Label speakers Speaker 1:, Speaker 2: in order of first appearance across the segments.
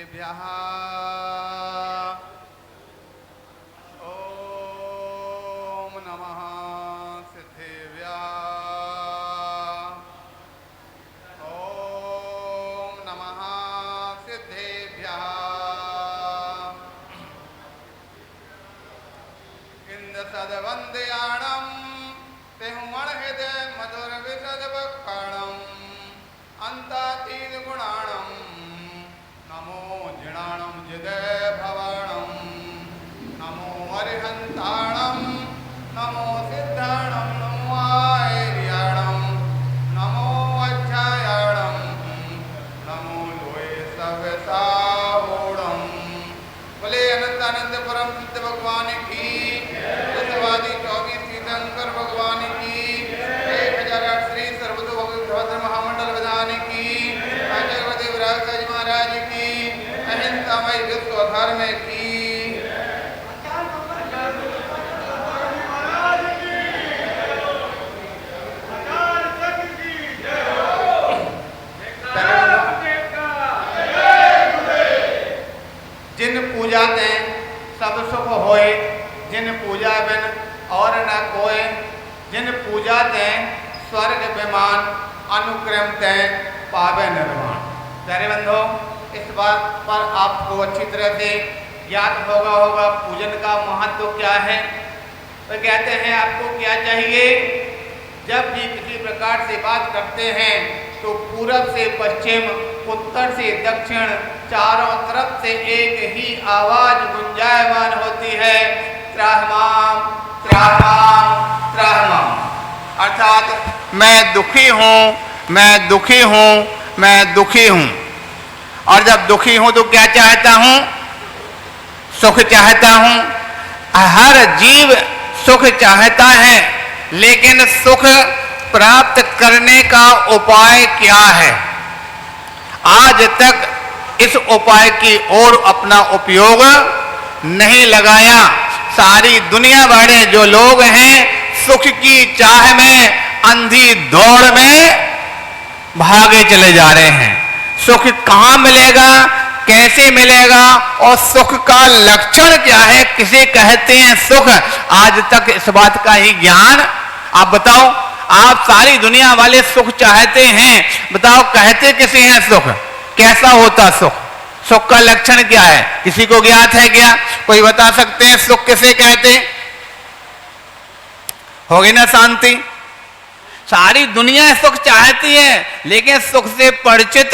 Speaker 1: सिद्धेभ्यः ॐ नमः सिद्धेभ्यः ॐ नमः सिद्धेभ्यः इंद सदवंदयाणं तेहुमणहृदय मधुर विशद वक्काणं अंतातीत गुणाणं नमो जिणाणं जिदय भवाणं नमो अरिहंताणं नमो सिद्धाणं नमो आर्याणं नमो अध्यायाणं नमो लोये सव्यसाहोणं बोले अनंत आनंद परम सिद्ध भगवान की सत्यवादी 24 तीर्थंकर भगवान की 1008 श्री सर्वतोभद्र महामंडल विधान की आचार्य विराज महाराज की अहिंसामय विश्व धर्म की जिन पूजा ते सब सुख होए जिन पूजा बिन और न कोय जिन पूजा ते स्वर्ग विमान अनुक्रम ते पावे निर्वाण। प्यारे बंधो, इस बात पर आपको अच्छी तरह से ज्ञात होगा पूजन का महत्व क्या है। तो कहते हैं आपको क्या चाहिए, जब भी किसी प्रकार से बात करते हैं तो पूरब से पश्चिम उत्तर से दक्षिण चारों तरफ से एक ही आवाज गुंजायमान होती है, त्राहमाम त्राहमाम त्राहमाम। अर्थात मैं दुखी हूँ, मैं दुखी हूँ, मैं दुखी हूँ। और जब दुखी हूँ तो क्या चाहता हूँ, सुख चाहता हूँ। हर जीव सुख चाहता है, लेकिन सुख प्राप्त करने का उपाय क्या है। आज तक इस उपाय की ओर अपना उपयोग नहीं लगाया। सारी दुनिया भरे जो लोग हैं सुख की चाह में अंधी दौड़ में भागे चले जा रहे हैं। सुख कहाँ मिलेगा, कैसे मिलेगा और सुख का लक्षण क्या है, किसे कहते हैं सुख, आज तक इस बात का ही ज्ञान। आप बताओ, आप सारी दुनिया वाले सुख चाहते हैं, बताओ कहते किसे हैं सुख, कैसा होता सुख, सुख का लक्षण क्या है, किसी को ज्ञात है क्या, कोई बता सकते हैं सुख किसे कहते हैं। होगी ना शांति। सारी दुनिया सुख चाहती है लेकिन सुख से परिचित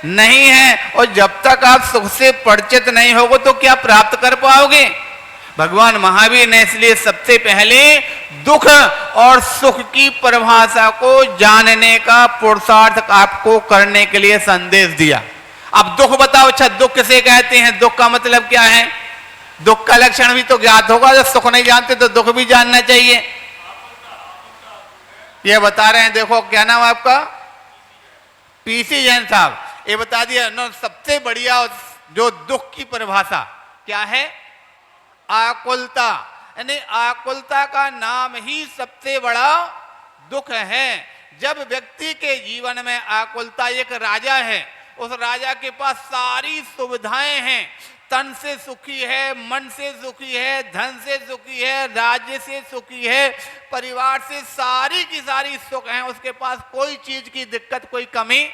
Speaker 1: नहीं है, और जब तक आप सुख से परिचित नहीं होगे तो क्या प्राप्त कर पाओगे। भगवान महावीर ने इसलिए सबसे पहले दुख और सुख की परिभाषा को जानने का पुरुषार्थ आपको करने के लिए संदेश दिया। अब दुख बताओ, अच्छा दुख किसे कहते हैं, दुख का मतलब क्या है, दुख का लक्षण भी तो ज्ञात होगा। जब सुख नहीं जानते तो दुख भी जानना चाहिए। ये बता रहे हैं, देखो क्या नाम आपका, पीसी जैन साहब, ये बता दिया ना सबसे बढ़िया जो दुख की परिभाषा क्या है, आकुलता। यानी आकुलता का नाम ही सबसे बड़ा दुख है। जब व्यक्ति के जीवन में आकुलता, एक राजा है, उस राजा के पास सारी सुविधाएं हैं, तन से सुखी है, मन से सुखी है, धन से सुखी है, राज्य से सुखी है, परिवार से सारी की सारी सुख है, उसके पास कोई चीज की दिक्कत, कोई कमी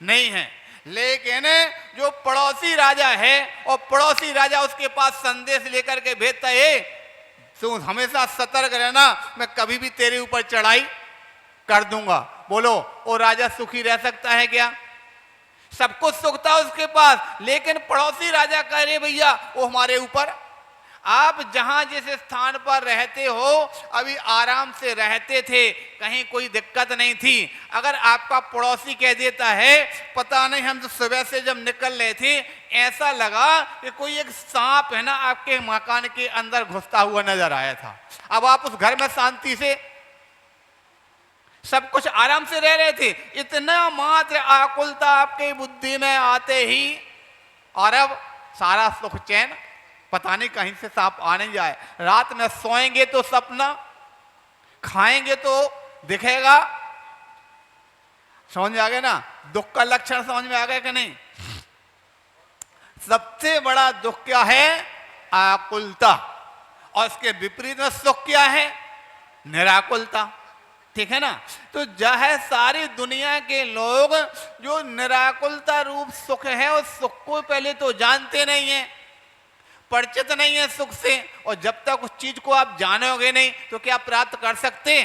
Speaker 1: नहीं है। लेकिन जो पड़ोसी राजा है, और पड़ोसी राजा उसके पास संदेश लेकर के भेजता है, तू हमेशा सतर्क रहना, मैं कभी भी तेरे ऊपर चढ़ाई कर दूंगा। बोलो वो राजा सुखी रह सकता है क्या? सब कुछ सुख था उसके पास, लेकिन पड़ोसी राजा कह रहे भैया वो हमारे ऊपर। आप जहां जिस स्थान पर रहते हो, अभी आराम से रहते थे, कहीं कोई दिक्कत नहीं थी। अगर आपका पड़ोसी कह देता है, पता नहीं हम तो सुबह से जब निकल रहे थे ऐसा लगा कि कोई एक सांप है ना आपके मकान के अंदर घुसता हुआ नजर आया था। अब आप उस घर में शांति से सब कुछ आराम से रह रहे थे, इतना मात्र आकुलता आपके बुद्धि में आते ही और अब सारा सुख चैन, पता नहीं कहीं से सांप आ नहीं जाए। रात में सोएंगे तो सपना, खाएंगे तो दिखेगा। समझ में आ गया ना, दुख का लक्षण समझ में आ गया कि नहीं? सबसे बड़ा दुख क्या है? आकुलता। और इसके विपरीत में सुख क्या है? निराकुलता। ठीक है ना? तो जहाँ सारी दुनिया के लोग जो निराकुलता रूप सुख है उस सुख को पहले तो जानते नहीं है, परिचित नहीं है सुख से। और जब तक उस चीज को आप जानोगे नहीं तो क्या प्राप्त कर सकते?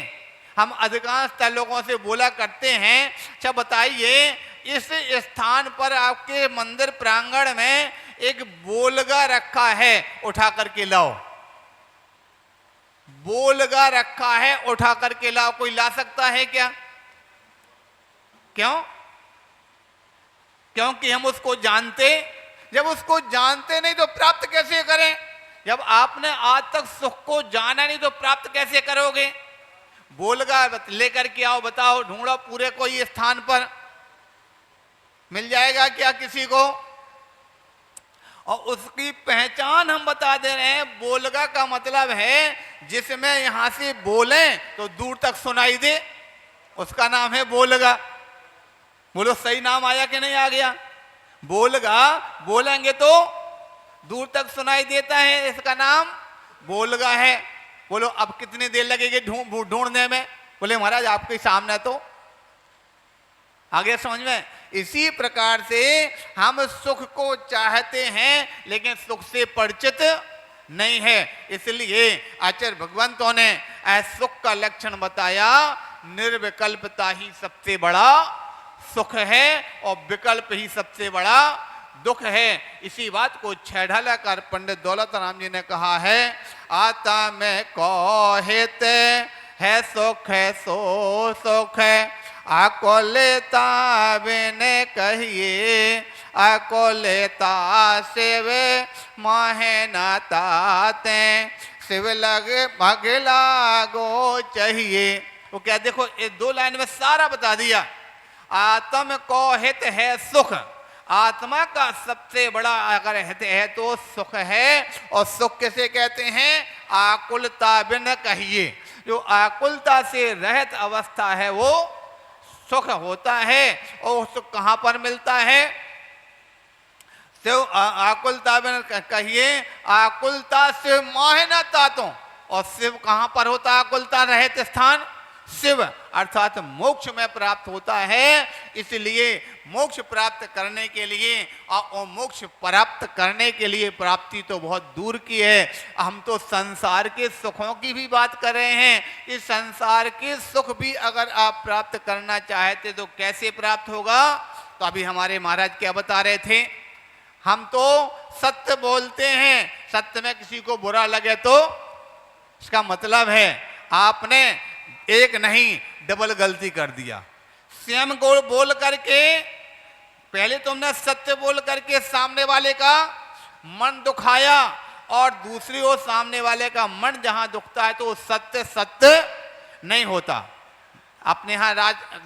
Speaker 1: हम अधिकांश लोगों से बोला करते हैं, अच्छा बताइए इस स्थान पर आपके मंदिर प्रांगण में एक बोलगा रखा है, उठा करके लाओ। बोलगा रखा है, उठा करके लाओ। कोई ला सकता है क्या? क्यों? क्योंकि हम उसको जानते। जब उसको जानते नहीं तो प्राप्त कैसे करें? जब आपने आज तक सुख को जाना नहीं तो प्राप्त कैसे करोगे? बोलगा लेकर के आओ, बताओ, ढूंढो पूरे कोई स्थान पर, मिल जाएगा क्या किसी को? और उसकी पहचान हम बता दे रहे हैं। बोलगा का मतलब है जिसमें यहां से बोले तो दूर तक सुनाई दे, उसका नाम है बोलगा। बोलो सही नाम आया कि नहीं आ गया? बोलगा बोलेंगे तो दूर तक सुनाई देता है, इसका नाम बोलगा है। बोलो अब कितनी देर लगेगी ढूंढने में? बोले महाराज आपके सामने। तो आगे समझ में? इसी प्रकार से हम सुख को चाहते हैं लेकिन सुख से परिचित नहीं है। इसलिए आचार्य भगवंतों ने सुख का लक्षण बताया, निर्विकल्पता ही सबसे बड़ा सुख है और विकल्प ही सबसे बड़ा दुख है। इसी बात को छेढ़ालाकार पंडित दौलत राम जी ने कहा है, आता में कहते है सुख है सो सुख है, आको लेता बिने कहिए, आको लेता शिव माहे नाताते, शिव लगे भगला गो चाहिए। वो क्या, देखो ये दो लाइन में सारा बता दिया। आत्म को हित है सुख, आत्मा का सबसे बड़ा अगर हित है तो सुख है। और सुख किसे कहते हैं? आकुलता बिन कहिए। जो आकुलता से रहित अवस्था है वो सुख होता है। और सुख कहां पर मिलता है? शिव आकुलता बिन कहिए, आकुलता से मोह न तातो। और शिव कहां पर होता है? आकुलता रहित स्थान शिव अर्थात मोक्ष में प्राप्त होता है। इसलिए मोक्ष प्राप्त करने के लिए और मोक्ष प्राप्त करने के लिए प्राप्ति तो बहुत दूर की है। हम तो संसार के सुखों की भी बात कर रहे हैं। इस संसार के सुख भी अगर आप प्राप्त करना चाहते तो कैसे प्राप्त होगा? तो अभी हमारे महाराज क्या बता रहे थे, हम तो सत्य बोलते हैं, सत्य में किसी को बुरा लगे तो इसका मतलब है आपने एक नहीं डबल गलती कर दिया। स्वयं को बोल करके, पहले तुमने सत्य बोल करके सामने वाले का मन दुखाया और दूसरी ओर सामने वाले का मन जहां दुखता है तो सत्य सत्य नहीं होता। अपने यहाँ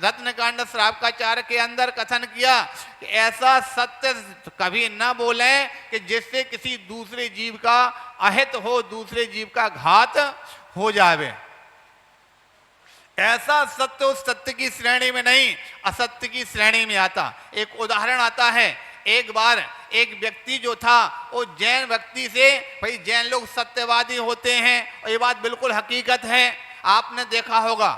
Speaker 1: रत्नकांड श्रावकाचार्य के अंदर कथन किया कि ऐसा सत्य कभी न बोले कि जिससे किसी दूसरे जीव का अहित हो, दूसरे जीव का घात हो जावे। ऐसा सत्य उस सत्य की श्रेणी में नहीं, असत्य की श्रेणी में आता। एक उदाहरण आता है, एक बार एक व्यक्ति जो था वो जैन व्यक्ति से, भाई जैन लोग सत्यवादी होते हैं और ये बात बिल्कुल हकीकत है। आपने देखा होगा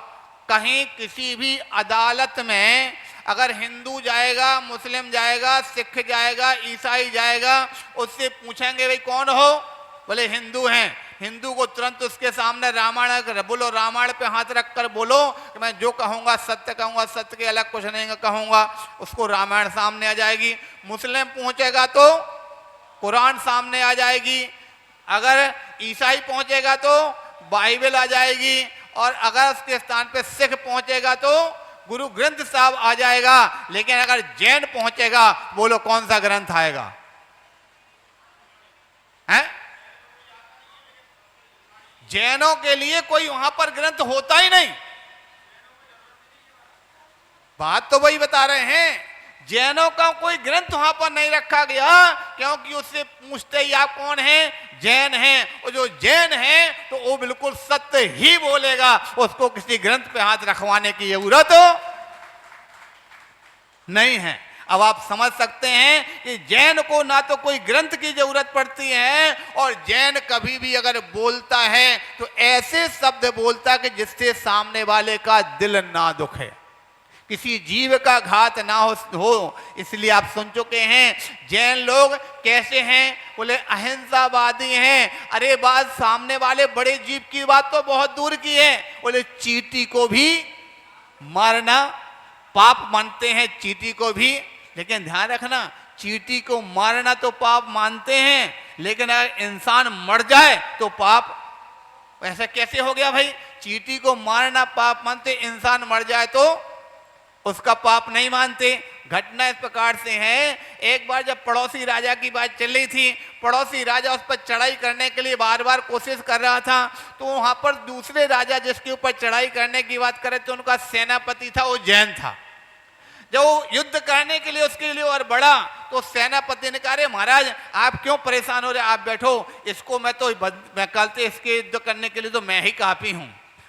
Speaker 1: कहीं किसी भी अदालत में अगर हिंदू जाएगा, मुस्लिम जाएगा, सिख जाएगा, ईसाई जाएगा, उससे पूछेंगे भाई कौन हो? बोले हिंदू हैं। हिंदू को तुरंत उसके सामने रामायण बोलो, रामायण पे हाथ रखकर बोलो कि मैं जो कहूंगा सत्य कहूंगा, सत्य के अलग कुछ नहीं कहूंगा। उसको रामायण सामने आ जाएगी। मुस्लिम पहुंचेगा तो कुरान सामने आ जाएगी। अगर ईसाई पहुंचेगा तो बाइबल आ जाएगी। और अगर उसके स्थान पे सिख पहुंचेगा तो गुरु ग्रंथ साहब आ जाएगा। लेकिन अगर जैन पहुंचेगा, बोलो कौन सा ग्रंथ आएगा? हैं? जैनों के लिए कोई वहां पर ग्रंथ होता ही नहीं। बात तो वही बता रहे हैं, जैनों का कोई ग्रंथ वहां पर नहीं रखा गया, क्योंकि उससे पूछते ही आप कौन हैं? जैन हैं। और जो जैन है तो वो बिल्कुल सत्य ही बोलेगा, उसको किसी ग्रंथ पे हाथ रखवाने की जरूरत नहीं है। अब आप समझ सकते हैं कि जैन को ना तो कोई ग्रंथ की जरूरत पड़ती है, और जैन कभी भी अगर बोलता है तो ऐसे शब्द बोलता कि जिससे सामने वाले का दिल ना दुखे, किसी जीव का घात ना हो। इसलिए आप सुन चुके हैं जैन लोग कैसे हैं, बोले अहिंसावादी हैं। अरे बात सामने वाले बड़े जीव की बात तो बहुत दूर की है, बोले चींटी को भी मारना पाप मानते हैं, चींटी को भी। लेकिन ध्यान रखना, चींटी को मारना तो पाप मानते हैं, लेकिन अगर इंसान मर जाए तो पाप। ऐसा कैसे हो गया भाई? चींटी को मारना पाप मानते, इंसान मर जाए तो उसका पाप नहीं मानते। घटना इस प्रकार से है, एक बार जब पड़ोसी राजा की बात चल रही थी, पड़ोसी राजा उस पर चढ़ाई करने के लिए बार बार कोशिश कर रहा था, तो वहां पर दूसरे राजा जिसके ऊपर चढ़ाई करने की बात करे तो उनका सेनापति था, वो जैन था। जब युद्ध करने के लिए उसके लिए और बढ़ा तो सेनापति ने कहा, अरे महाराज आप क्यों परेशान हो रहे, आप बैठो, इसको मैं कल से इसके युद्ध करने के लिए तो मैं ही काफी हूं।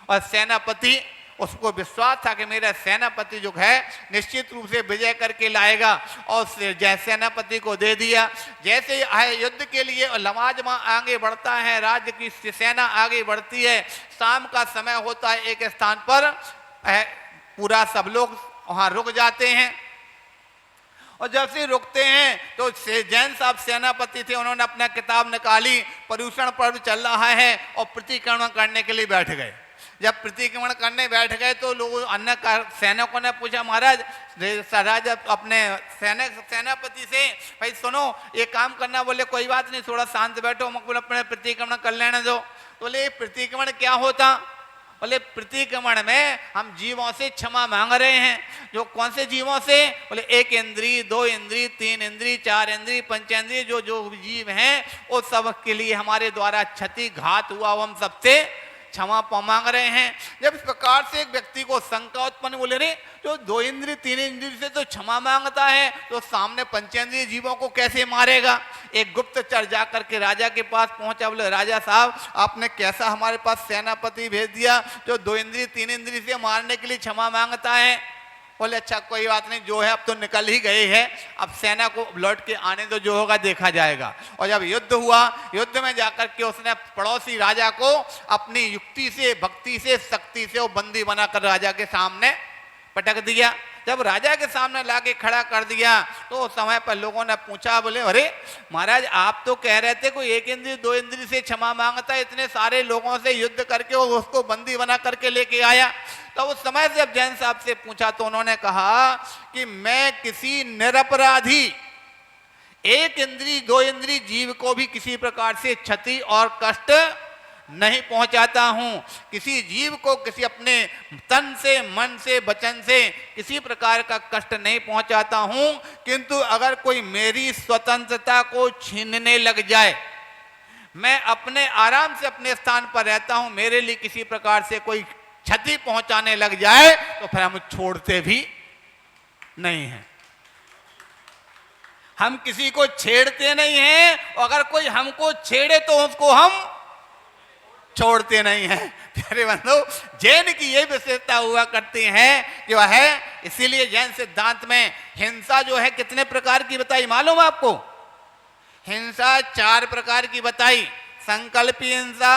Speaker 1: और सेनापति, उसको विश्वास था कि मेरा सेनापति जो है निश्चित रूप से विजय करके लाएगा, और सेनापति को दे दिया। जैसे आए युद्ध के लिए, लमाजमा आगे बढ़ता है, राज्य की सेना आगे बढ़ती है, शाम का समय होता है, एक स्थान पर पूरा सब लोग वहां रुक जाते हैं। और जब से रुकते हैं तो जैन साहब सेनापति थे, उन्होंने अपना किताब निकाली, पर्यूषण पर्व चल रहा है, और प्रतिक्रमण करने के लिए बैठ गए। जब प्रतिक्रमण करने बैठ गए तो लोग अन्य सैनिकों ने पूछा, महाराज राजा अपने सेनापति से, भाई सुनो ये काम करना। बोले कोई बात नहीं, थोड़ा शांत बैठो, हम अपने प्रतिक्रमण कर लेने दो। तो बोले प्रतिक्रमण क्या होता? बोले प्रतिक्रमण में हम जीवों से क्षमा मांग रहे हैं। जो कौन से जीवों से? बोले एक इंद्री, दो इंद्री, तीन इंद्री, चार इंद्री, पंचेंद्री, जो जो जीव हैं वो सब के लिए हमारे द्वारा क्षति घात हुआ, वो हम सबसे क्षमा मांग रहे हैं। जब इस प्रकार से एक व्यक्ति को शंका उत्पन्न, बोले रे जो दो इंद्रिय तीन इंद्रिय से तो क्षमा मांगता है, तो सामने पंचेंद्रिय जीवों को कैसे मारेगा? एक गुप्तचर जाकर के राजा के पास पहुंचा, बोले राजा साहब आपने कैसा हमारे पास सेनापति भेज दिया जो दो इंद्रिय तीन इंद्रिय से मारने के लिए क्षमा मांगता है? बोले अच्छा कोई बात नहीं, जो है अब तो निकल ही गए हैं, अब सेना को लौट के आने दो, जो होगा देखा जाएगा। और जब युद्ध हुआ, युद्ध में जाकर के उसने पड़ोसी राजा को अपनी युक्ति से, भक्ति से, शक्ति से वो बंदी बनाकर राजा के सामने पटक दिया। जब राजा के सामने लाके खड़ा कर दिया तो उस समय पर लोगों ने पूछा, बोले अरे महाराज आप तो कह रहे थे कोई एक इंद्रिय दो इंद्रिय से क्षमा मांगता है, इतने सारे लोगों से युद्ध करके उसको बंदी बना करके लेके आया। तो उस समय से जब जैन साहब से पूछा तो उन्होंने कहा कि मैं किसी निरपराधी एक इंद्रिय दो इंद्रिय जीव को भी किसी प्रकार से क्षति और कष्ट नहीं पहुंचाता हूं। किसी जीव को किसी अपने तन से, मन से, वचन से किसी प्रकार का कष्ट नहीं पहुंचाता हूं, किंतु अगर कोई मेरी स्वतंत्रता को छीनने लग जाए, मैं अपने आराम से अपने स्थान पर रहता हूं, मेरे लिए किसी प्रकार से कोई क्षति पहुंचाने लग जाए तो फिर हम छोड़ते भी नहीं हैं। हम किसी को छेड़ते नहीं हैं, और अगर कोई हमको छेड़े तो उसको हम छोड़ते नहीं हैं। प्यारे बंधु, जैन की ये विशेषता हुआ करती है कि वह है, इसीलिए जैन सिद्धांत में हिंसा जो है कितने प्रकार की बताई मालूम आपको? हिंसा 4 प्रकार की बताई। संकल्पी हिंसा,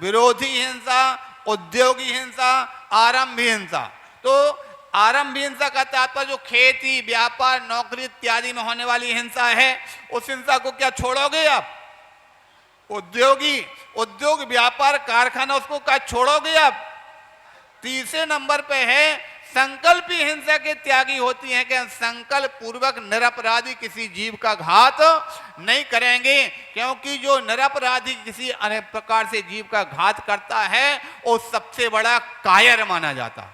Speaker 1: विरोधी हिंसा, उद्योगी हिंसा, आरंभी हिंसा। तो आरंभी हिंसा का तात्पर्य जो खेती, व्यापार, नौकरी इत्यादि में होने वाली हिंसा है, उस हिंसा को क्या छोड़ोगे आप? उद्योगी, उद्योग, व्यापार, कारखाना, उसको क्या छोड़ोगे आप? तीसरे नंबर पे है संकल्पी हिंसा के त्यागी होती है कि संकल्प पूर्वक निरपराधी किसी जीव का घात नहीं करेंगे, क्योंकि जो निरपराधी किसी अन्य प्रकार से जीव का घात करता है वो सबसे बड़ा कायर माना जाता।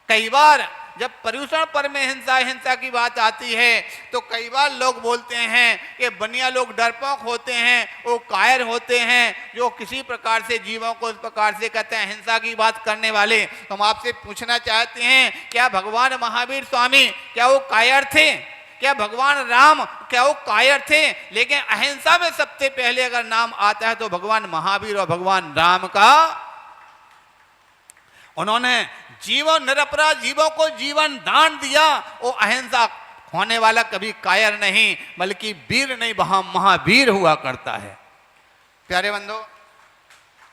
Speaker 1: कई बार जब पर्यूषण पर्व में हिंसा की बात आती है तो कई बार लोग बोलते हैं कि बनिया लोग डरपोक होते हैं, वो कायर होते हैं, जो किसी प्रकार से जीवों को इस प्रकार से कहते हैं हिंसा की बात करने वाले। तो हम आपसे पूछना चाहते हैं, क्या भगवान महावीर स्वामी क्या वो कायर थे? क्या भगवान राम क्या वो कायर थे? लेकिन अहिंसा में सबसे पहले अगर नाम आता है तो भगवान महावीर और भगवान राम का। उन्होंने जीवन निरपराध जीवों को जीवन दान दिया, वो अहिंसा होने वाला कभी कायर नहीं बल्कि वीर नहीं महावीर हुआ करता है। प्यारे बंधु,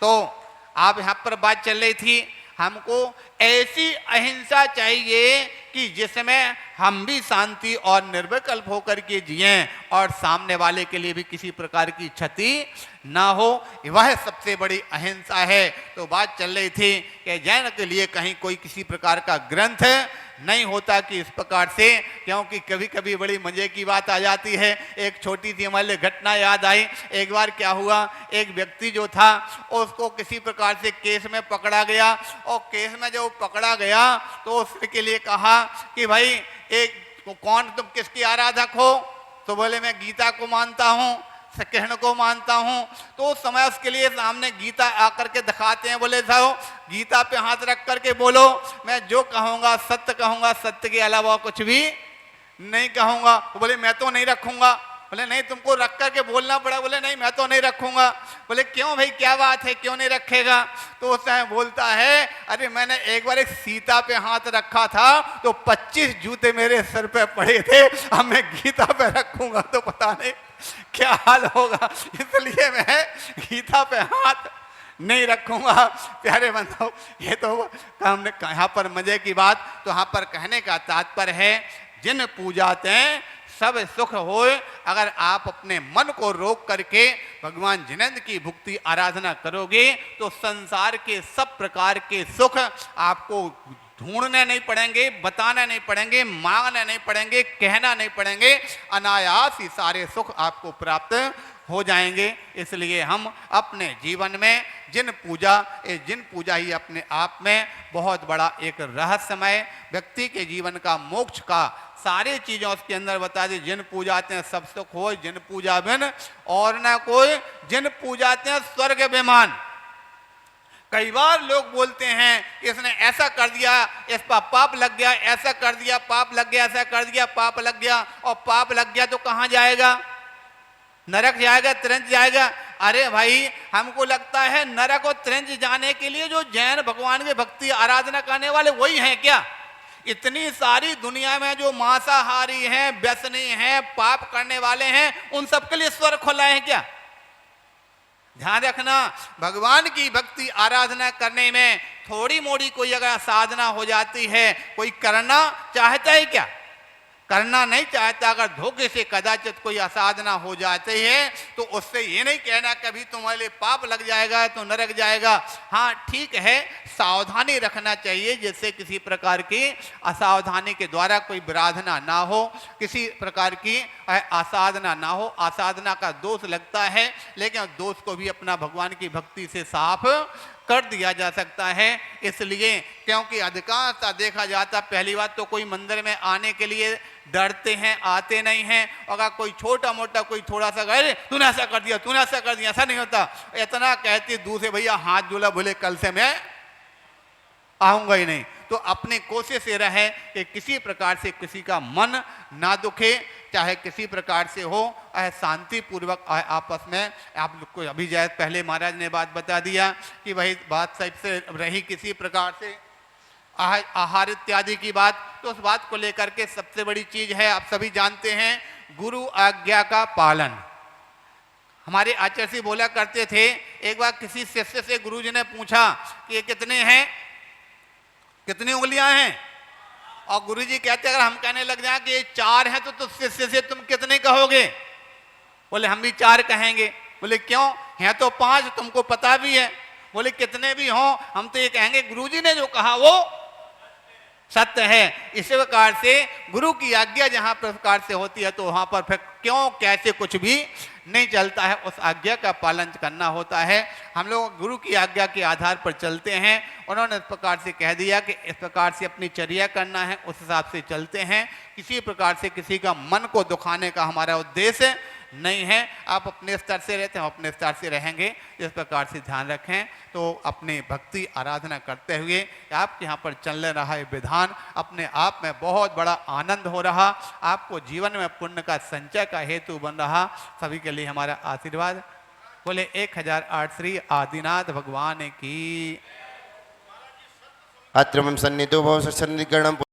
Speaker 1: तो आप यहाँ पर बात चल रही थी, हमको ऐसी अहिंसा चाहिए कि जिसमें हम भी शांति और निर्विकल्प होकर के जिएं और सामने वाले के लिए भी किसी प्रकार की क्षति ना हो, वह सबसे बड़ी अहिंसा है। तो बात चल रही थी कि जैन के लिए कहीं कोई किसी प्रकार का ग्रंथ नहीं होता कि इस प्रकार से, क्योंकि कभी कभी बड़ी मजे की बात आ जाती है। एक छोटी सी हमारे घटना याद आई। एक बार क्या हुआ, एक व्यक्ति जो था उसको किसी प्रकार से केस में पकड़ा गया, और केस में जब पकड़ा गया तो उसके लिए कहा कि भाई एक कौन, तुम किसकी आराधक हो? तो बोले मैं गीता को मानता हूँ, कृष्ण को मानता हूं। तो उस समय उसके लिए सामने गीता आकर के दिखाते हैं, बोले साहब गीता पे हाथ रख करके बोलो, मैं जो कहूंगा सत्य कहूंगा, सत्य के अलावा कुछ भी नहीं कहूंगा। तो बोले मैं तो नहीं रखूंगा। बोले नहीं, तुमको रख करके बोलना पड़ा। बोले नहीं, मैं तो नहीं रखूंगा। बोले क्यों भाई, क्या बात है, क्यों नहीं रखेगा? तो उस समय बोलता है, अरे मैंने एक बार एक सीता पे हाथ रखा था तो 25 जूते मेरे सिर पे पड़े थे, अब मैं गीता पे रखूंगा तो पता नहीं क्या हाल होगा, इसलिए मैं गीता पे हाथ नहीं रखूंगा। प्यारे बंधु, ये तो हमने यहाँ पर मजे की बात। तो यहाँ पर कहने का तात्पर्य है, जिन पूजाते सब सुख होए, अगर आप अपने मन को रोक करके भगवान जिनेंद्र की भक्ति आराधना करोगे तो संसार के सब प्रकार के सुख आपको ढूंढने नहीं पड़ेंगे, बताने नहीं पड़ेंगे, मांगने नहीं पड़ेंगे, कहना नहीं पड़ेंगे, अनायास ही सारे सुख आपको प्राप्त हो जाएंगे। इसलिए हम अपने जीवन में जिन पूजा ही अपने आप में बहुत बड़ा एक रहस्यमय व्यक्ति के जीवन का मोक्ष का सारे चीजों उसके अंदर बता दी। जिन पूजाते हैं सब सुख हो, जिन पूजा बिन और न कोई, जिन पूजाते हैं स्वर्ग विमान। कई बार लोग बोलते हैं इसने ऐसा कर दिया, इस पर पाप लग गया, ऐसा कर दिया पाप लग गया, ऐसा कर दिया पाप लग गया। और पाप लग गया तो कहां जाएगा? नरक जाएगा, त्रिंज जाएगा। अरे भाई, हमको लगता है नरक और त्रिंज जाने के लिए जो जैन भगवान की भक्ति आराधना करने वाले वही हैं क्या? इतनी सारी दुनिया में जो मांसाहारी हैं, व्यसनी हैं, पाप करने वाले हैं, उन सबके लिए स्वर्ग खुला है क्या? ध्यान रखना, भगवान की भक्ति आराधना करने में थोड़ी मोड़ी कोई अगर साधना हो जाती है, कोई करना चाहता है क्या? करना नहीं चाहता। अगर धोखे से कदाचित कोई असाधना हो जाती है तो उससे ये नहीं कहना कभी तुम्हारे लिए पाप लग जाएगा तो नरक जाएगा। हाँ ठीक है, सावधानी रखना चाहिए जिससे किसी प्रकार की असावधानी के द्वारा कोई विराधना ना हो, किसी प्रकार की असाधना ना हो। असाधना का दोष लगता है, लेकिन दोष को भी अपना भगवान की भक्ति से साफ कर दिया जा सकता है। इसलिए क्योंकि अधिकांशतः देखा जाता, पहली बात तो कोई मंदिर में आने के लिए डरते हैं, आते नहीं हैं। अगर कोई छोटा मोटा कोई थोड़ा सा कहे तूने ऐसा कर दिया, तूने ऐसा कर दिया, ऐसा नहीं होता। इतना कहती दूसरे भैया हाथ जोला, बोले कल से मैं आऊंगा ही नहीं। तो अपनी कोशिश से रहे कि किसी प्रकार से किसी का मन ना दुखे, चाहे किसी प्रकार से हो, शांति पूर्वक आपस में। आप लोग को अभी जैसे पहले महाराज ने बात बता दिया कि भाई बात सही से रही किसी प्रकार से आहार इत्यादि की बात, तो उस बात को लेकर के सबसे बड़ी चीज है, आप सभी जानते हैं, गुरु आज्ञा का पालन। हमारे आचार्य जी बोला करते थे, एक बार किसी शिष्य से गुरुजी ने पूछा कि ये कितने हैं, कितनी उंगलियां हैं? और गुरुजी कहते अगर हम कहने लग जाए कि ये 4 हैं तो शिष्य से तुम कितने कहोगे? बोले हम भी 4 कहेंगे। बोले क्यों? हैं तो 5, तुमको पता भी है। बोले कितने भी हों हम तो ये कहेंगे गुरुजी ने जो कहा वो सत्य है। इस प्रकार से गुरु की आज्ञा जहां प्रकार से होती है तो वहां पर फिर क्यों कैसे कुछ भी नहीं चलता है, उस आज्ञा का पालन करना होता है। हम लोग गुरु की आज्ञा के आधार पर चलते हैं। उन्होंने इस प्रकार से कह दिया कि इस प्रकार से अपनी चर्या करना है, उस हिसाब से चलते हैं। किसी प्रकार से किसी का मन को दुखाने का हमारा उद्देश्य नहीं है। आप अपने स्तर से रहते हैं, अपने स्तर से रहेंगे, इस प्रकार से ध्यान रखें। तो अपने भक्ति आराधना करते हुए आपके यहाँ पर चल रहा है विधान अपने आप में बहुत बड़ा आनंद हो रहा, आपको जीवन में पुण्य का संचय का हेतु बन रहा। सभी के लिए हमारा आशीर्वाद। बोले 1008 श्री आदिनाथ भगवान की।
Speaker 2: अत्रमं सन्निधो भव सन्निगणं